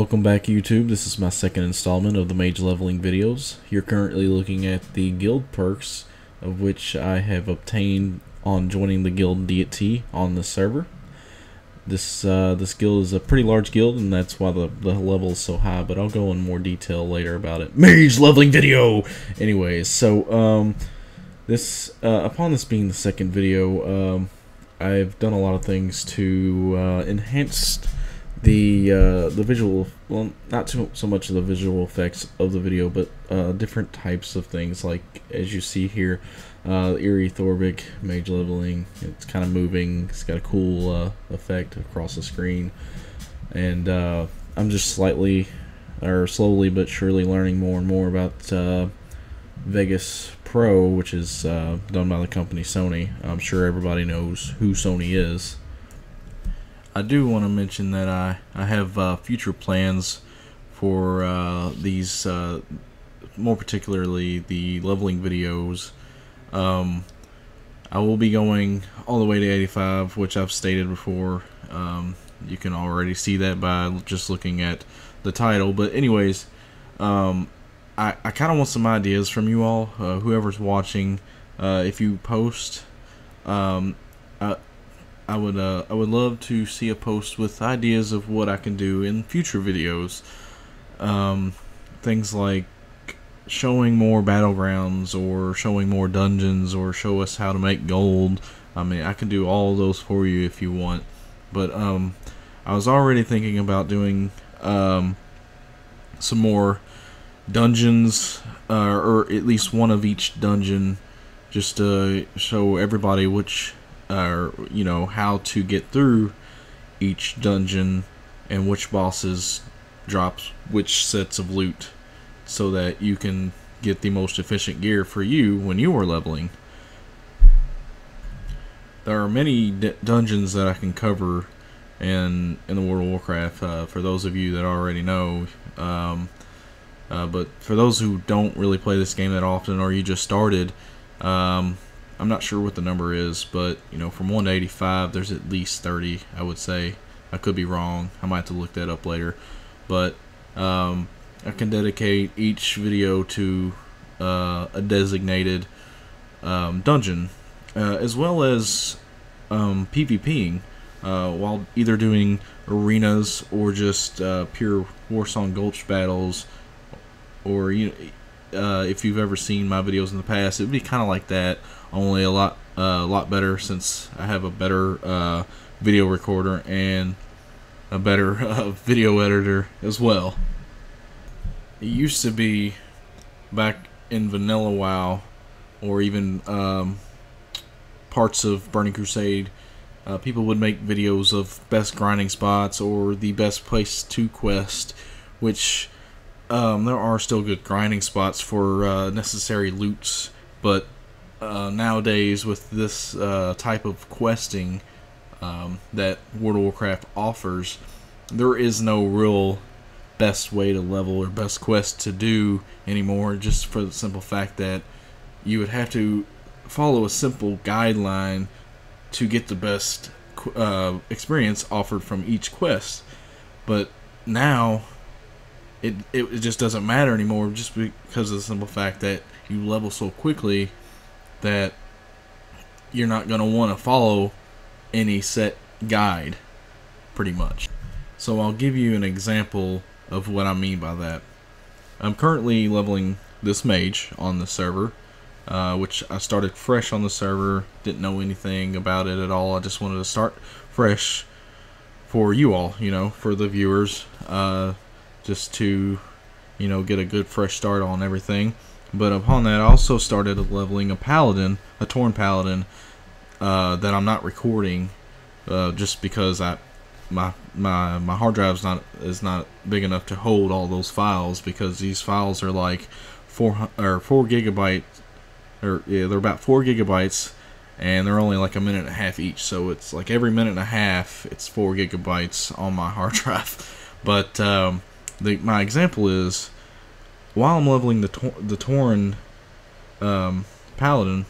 Welcome back, YouTube. This is my second installment of the Mage leveling videos. You're currently looking at the guild perks, of which I have obtained on joining the guild Yeti on the server. This guild is a pretty large guild, and that's why the level is so high, but I'll go in more detail later about it. Mage leveling video! Anyways, so, upon this being the second video, I've done a lot of things to enhance the visual, well, not so much of the visual effects of the video, but different types of things, like as you see here, erythorbicDM mage leveling. It's kind of moving. It's got a cool effect across the screen, and I'm just slowly but surely learning more and more about Vegas Pro, which is done by the company Sony. I'm sure everybody knows who Sony is. I do want to mention that I have future plans for these, more particularly the leveling videos. I will be going all the way to 85, which I've stated before. You can already see that by just looking at the title. But anyways, I kind of want some ideas from you all, whoever's watching. If you post, I would love to see a post with ideas of what I can do in future videos. Things like showing more battlegrounds, or showing more dungeons, or show us how to make gold. I mean, I can do all of those for you if you want. But I was already thinking about doing some more dungeons, or at least one of each dungeon, just to show everybody which, you know, how to get through each dungeon and which bosses drops which sets of loot, so that you can get the most efficient gear for you when you are leveling. There are many dungeons that I can cover in the World of Warcraft, for those of you that already know, but for those who don't really play this game that often, or you just started, I'm not sure what the number is, but you know, from 1 to 85, there's at least 30, I would say. I could be wrong. I might have to look that up later. But I can dedicate each video to a designated dungeon, as well as PvPing, while either doing arenas or just pure Warsong Gulch battles, or if you've ever seen my videos in the past, it would be kind of like that, only a lot better, since I have a better video recorder and a better video editor as well. It used to be, back in Vanilla WoW, or even parts of Burning Crusade, people would make videos of best grinding spots or the best place to quest, which there are still good grinding spots for necessary loots, but nowadays, with this type of questing that World of Warcraft offers, there is no real best way to level or best quest to do anymore, just for the simple fact that you would have to follow a simple guideline to get the best experience offered from each quest. But now it just doesn't matter anymore, just because of the simple fact that you level so quickly that you're not going to want to follow any set guide, pretty much. So I'll give you an example of what I mean by that. I'm currently leveling this mage on the server, which I started fresh on the server, didn't know anything about it at all. I just wanted to start fresh for you all, you know, for the viewers, just to, you know, get a good fresh start on everything. But upon that, I also started leveling a paladin, a Tauren paladin, that I'm not recording, just because my hard drive is not big enough to hold all those files, because these files are like 4 gigabytes, or yeah, they're about 4 gigabytes, and they're only like a minute and a half each. So it's like every minute and a half, it's 4 gigabytes on my hard drive. But my example is, while I'm leveling the Tauren paladin,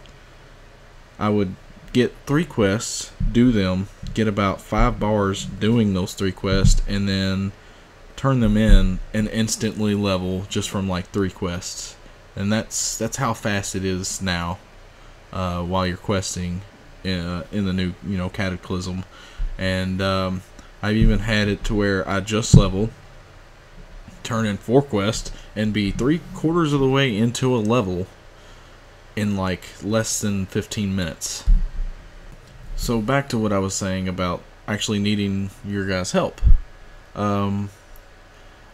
I would get 3 quests, do them, get about 5 bars doing those 3 quests, and then turn them in and instantly level just from like 3 quests. And that's how fast it is now, while you're questing in the new, you know, Cataclysm. And I've even had it to where I just level, turn in 4 quests, and be 3/4 of the way into a level in like less than 15 minutes. So back to what I was saying about actually needing your guys' help.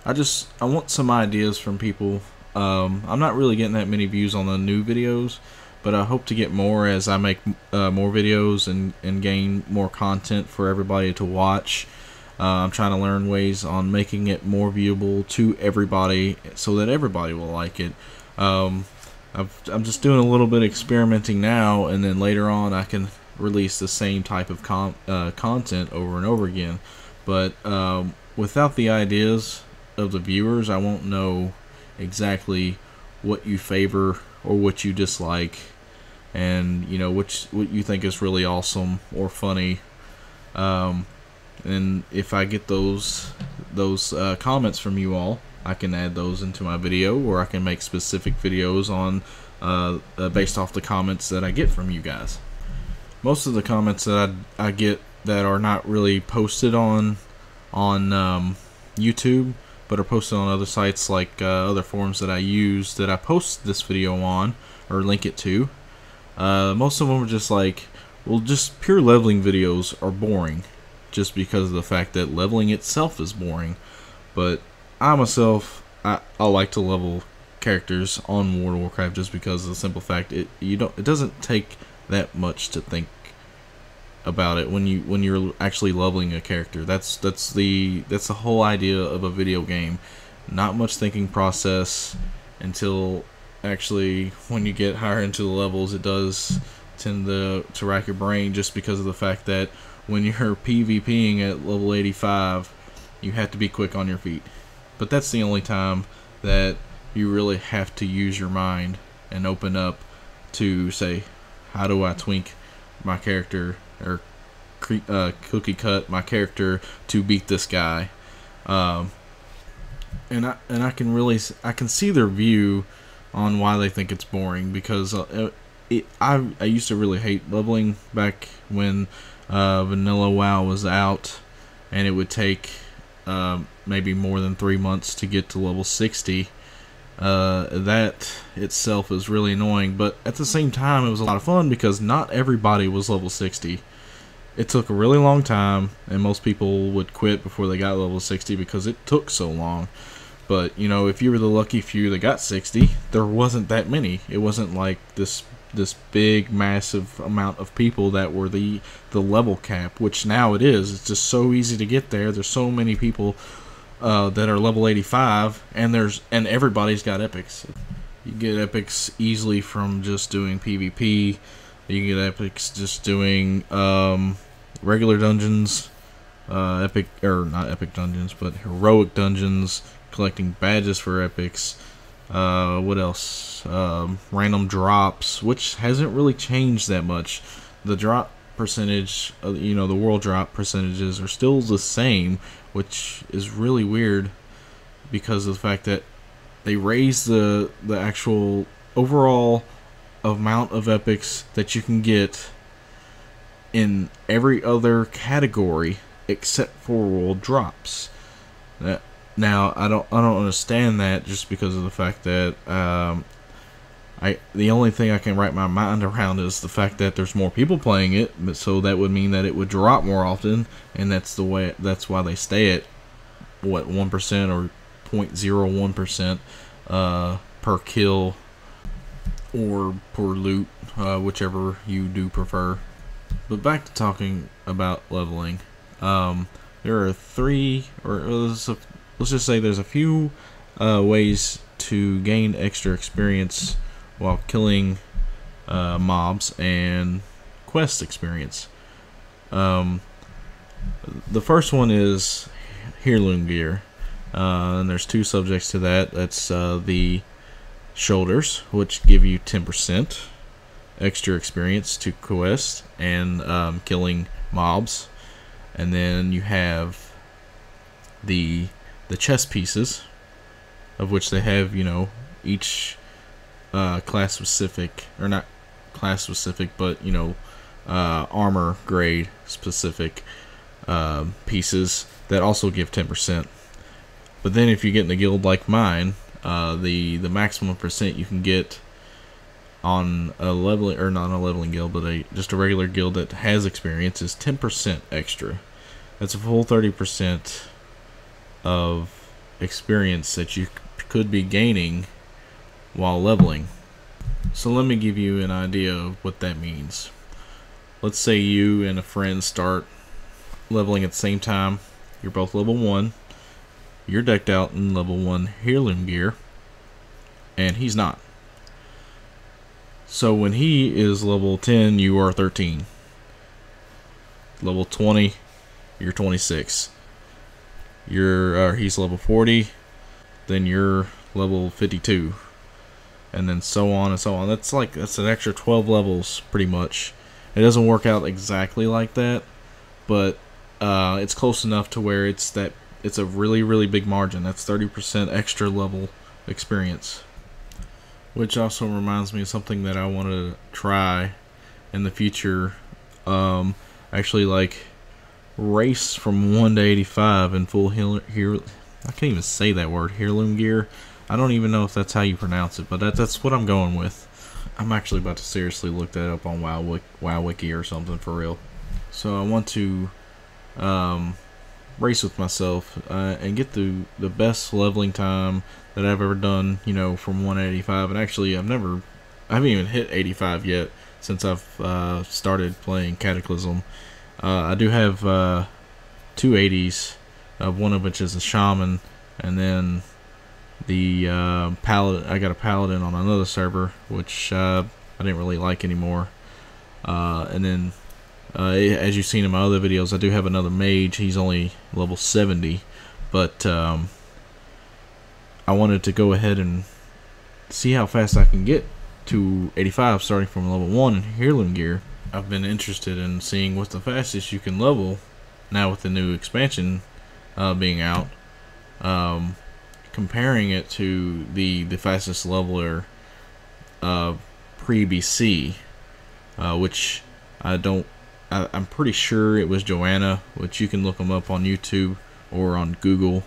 I want some ideas from people. I'm not really getting that many views on the new videos, but I hope to get more as I make more videos and gain more content for everybody to watch. I'm trying to learn ways on making it more viewable to everybody so that everybody will like it. I'm just doing a little bit of experimenting now, and then later on I can release the same type of content over and over again. But without the ideas of the viewers, I won't know exactly what you favor or what you dislike, and you know what you think is really awesome or funny. And if I get those comments from you all, I can add those into my video, or I can make specific videos on based off the comments that I get from you guys. Most of the comments that I get that are not really posted on YouTube, but are posted on other sites like other forums that I use that I post this video on or link it to. Most of them are just like, well, just pure leveling videos are boring, just because of the fact that leveling itself is boring. But I myself, I like to level characters on World of Warcraft just because of the simple fact it doesn't take that much to think about it when you're actually leveling a character. That's the whole idea of a video game. Not much thinking process until actually when you get higher into the levels. It does tend to rack your brain, just because of the fact that when you're PvPing at level 85, you have to be quick on your feet. But that's the only time that you really have to use your mind and open up to say, how do I tweak my character, or cookie cut my character to beat this guy. And I can see their view on why they think it's boring, because I used to really hate leveling back when vanilla WoW was out, and it would take maybe more than 3 months to get to level 60. That itself is really annoying, but at the same time it was a lot of fun because not everybody was level 60. It took a really long time, and most people would quit before they got level 60 because it took so long. But you know, if you were the lucky few that got 60, there wasn't that many. It wasn't like this big massive amount of people that were the level cap, which now it is. It's just so easy to get there. There's so many people that are level 85, and everybody's got epics. You get epics easily from just doing PvP. You get epics just doing regular dungeons, not epic dungeons, but heroic dungeons, collecting badges for epics. What else? Random drops, which hasn't really changed that much. The drop percentage, the world drop percentages are still the same, which is really weird because of the fact that they raised the actual overall amount of epics that you can get in every other category except for world drops. Now I don't understand that, just because of the fact that the only thing I can wrap my mind around is the fact that there's more people playing it, so that would mean that it would drop more often, and that's why they stay at what, 1% or 0.01% per kill or per loot, whichever you do prefer. But back to talking about leveling. There are let's just say there's a few ways to gain extra experience while killing mobs and quest experience. The first one is heirloom gear, and there's 2 subjects to that. That's the shoulders, which give you 10% extra experience to quest and killing mobs, and then you have the the chess pieces, of which they have, you know, each class specific, or not class specific, but, you know, armor grade specific pieces that also give 10%. But then if you get in a guild like mine, the maximum percent you can get on a leveling, or not a leveling guild, but just a regular guild that has experience, is 10% extra. That's a full 30% of experience that you could be gaining while leveling. So let me give you an idea of what that means. Let's say you and a friend start leveling at the same time. You're both level 1. You're decked out in level 1 heirloom gear, and he's not. So when he is level 10, you are 13. Level 20, you're 26. He's level 40, then you're level 52, and then so on and so on. That's an extra 12 levels pretty much. It doesn't work out exactly like that, but it's close enough to where it's a really, really big margin. That's 30% extra level experience. Which also reminds me of something that I want to try in the future. Actually, like, race from 1 to 85 in full I can't even say that word, heirloom gear. I don't even know if that's how you pronounce it, but that's what I'm going with. I'm actually about to seriously look that up on WoW Wiki or something for real. So I want to race with myself and get the best leveling time that I've ever done, you know, from 1 to 85. And actually, I haven't even hit 85 yet since I've started playing Cataclysm. I do have 2 80s, one of which is a shaman, and then the paladin. I got a paladin on another server, which I didn't really like anymore. And then, as you've seen in my other videos, I do have another mage. He's only level 70, but I wanted to go ahead and see how fast I can get to 85 starting from level 1 in heirloom gear. I've been interested in seeing what's the fastest you can level now with the new expansion being out, comparing it to the fastest leveler pre-BC, which I'm pretty sure it was Joanna, which you can look him up on YouTube or on Google.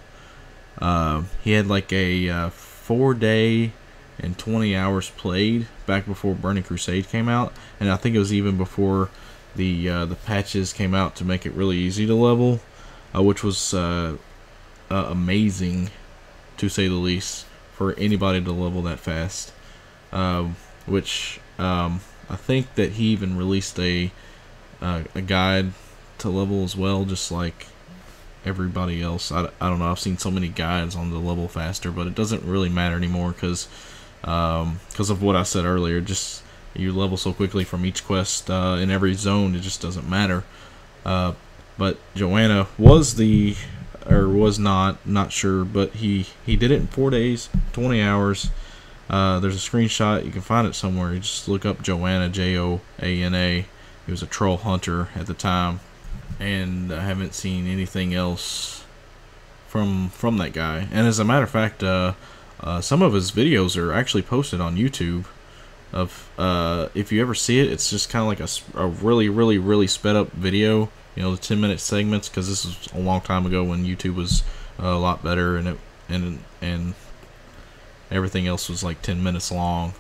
He had like a 4-day and 20 hours played back before Burning Crusade came out, and I think it was even before the patches came out to make it really easy to level, which was amazing to say the least for anybody to level that fast. Which I think that he even released a guide to level as well, just like everybody else. I don't know, I've seen so many guides on the level faster, but it doesn't really matter anymore because of what I said earlier. Just you level so quickly from each quest in every zone, it just doesn't matter. But Joanna was not sure, but he did it in 4 days, 20 hours. There's a screenshot, you can find it somewhere. You just look up Joanna, Joana. He was a troll hunter at the time, and I haven't seen anything else from that guy. And as a matter of fact, some of his videos are actually posted on YouTube. If you ever see it, it's just kind of like a really, really, really sped up video. You know, the 10-minute segments, because this was a long time ago when YouTube was a lot better, and everything else was like 10 minutes long.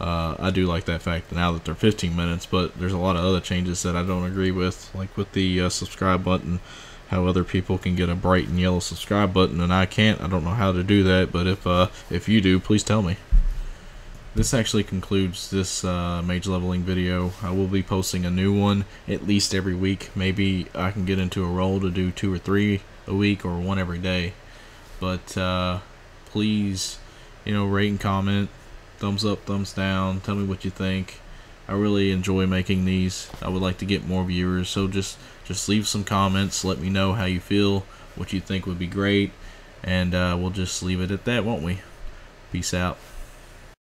I do like that fact now that they're 15 minutes, but there's a lot of other changes that I don't agree with, like with the subscribe button, how other people can get a bright and yellow subscribe button and I can't. I don't know how to do that, but if you do, please tell me. This actually concludes this mage leveling video. I will be posting a new one at least every week. Maybe I can get into a role to do 2 or 3 a week, or 1 every day. But please, you know, rate and comment, thumbs up, thumbs down, tell me what you think. I really enjoy making these. I would like to get more viewers, so just leave some comments, let me know how you feel, what you think would be great, and we'll just leave it at that, won't we? Peace out.